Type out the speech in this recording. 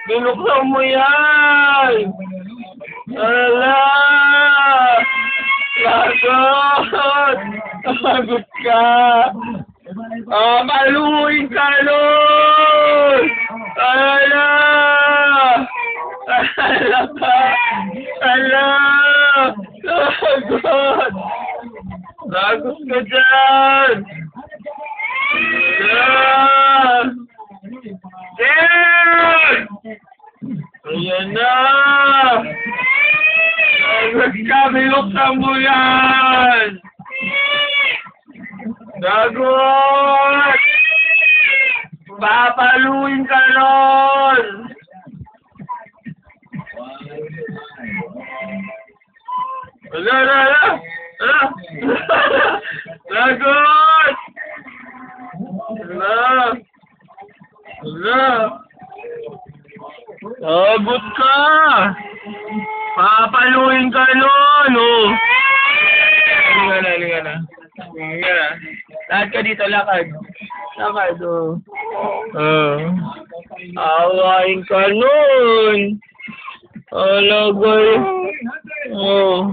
Binuksan mo yan! Ala! Lagot! Lagot ka! Maluhin ka nun! Ala! Ala ka! Ala! Lagot! Lagot ka dyan! Ala! Dad! Ayan na! Lagot ka! Binuksan mo yan! Lagot! Papaluin ka nun! Ala, ala, ala! Ala! Lagot! Ala! Ala! Lagot ka! Papaluin ka nun, oh! Halika na, halika na. Halika na. Lakad ka dito, lakad. Lakad, oh. Awain ka nun. Alagay. Oh.